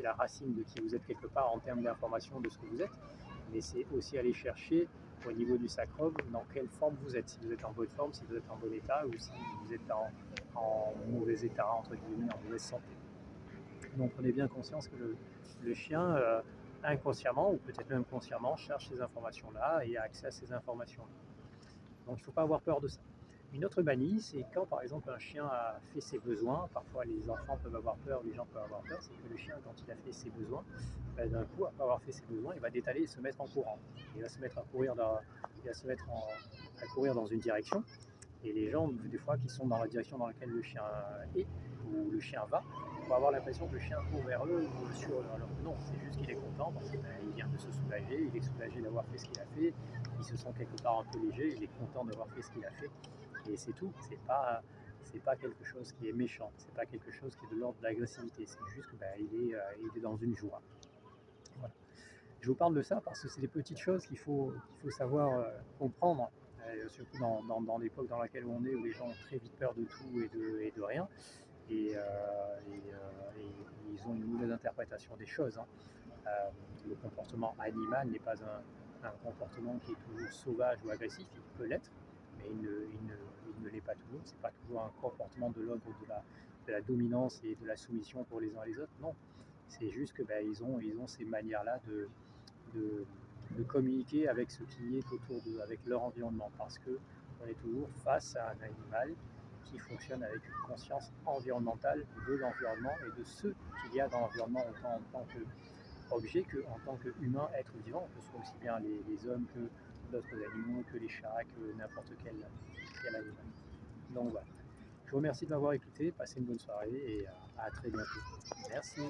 la racine de qui vous êtes quelque part en termes d'information de ce que vous êtes, mais c'est aussi aller chercher au niveau du sacrum dans quelle forme vous êtes, si vous êtes en bonne forme, si vous êtes en bon état ou si vous êtes en mauvais état, entre guillemets, en mauvaise santé. Donc on est bien conscience que le chien, inconsciemment ou peut-être même consciemment, cherche ces informations-là et a accès à ces informations-là. Donc il ne faut pas avoir peur de ça. Une autre manie, c'est quand par exemple un chien a fait ses besoins, parfois les enfants peuvent avoir peur, les gens peuvent avoir peur, c'est que le chien quand il a fait ses besoins, ben, d'un coup, après avoir fait ses besoins, il va détaler et se mettre en courant. Il va se mettre à courir à courir dans une direction, et les gens, des fois, qui sont dans la direction dans laquelle le chien est, ou le chien va, vont avoir l'impression que le chien court vers eux ou sur eux. Alors que non, c'est juste qu'il est content parce qu'il vient de se soulager, il est soulagé d'avoir fait ce qu'il a fait, il se sent quelque part un peu léger, il est content d'avoir fait ce qu'il a fait, et c'est tout. C'est pas quelque chose qui est méchant, c'est pas quelque chose qui est de l'ordre de l'agressivité, c'est juste qu'il est dans une joie. Voilà. Je vous parle de ça parce que c'est des petites choses qu'il faut savoir comprendre, surtout dans l'époque dans laquelle on est, où les gens ont très vite peur de tout et de rien, et ils ont une mauvaise interprétation des choses, hein. Le comportement animal n'est pas un comportement qui est toujours sauvage ou agressif, il peut l'être, mais il ne l'est pas toujours. C'est pas toujours un comportement de l'ordre de la dominance et de la soumission pour les uns et les autres, non. C'est juste que ils ont ces manières-là de, de communiquer avec ce qui est autour d'eux, avec leur environnement, parce que on est toujours face à un animal qui fonctionne avec une conscience environnementale de l'environnement et de ce qu'il y a dans l'environnement en tant qu'objet qu'en tant qu'humain, être vivant, que ce soit aussi bien les hommes que d'autres animaux, que les chats, que n'importe quel animal. Donc voilà. Je vous remercie de m'avoir écouté, passez une bonne soirée et à très bientôt. Merci.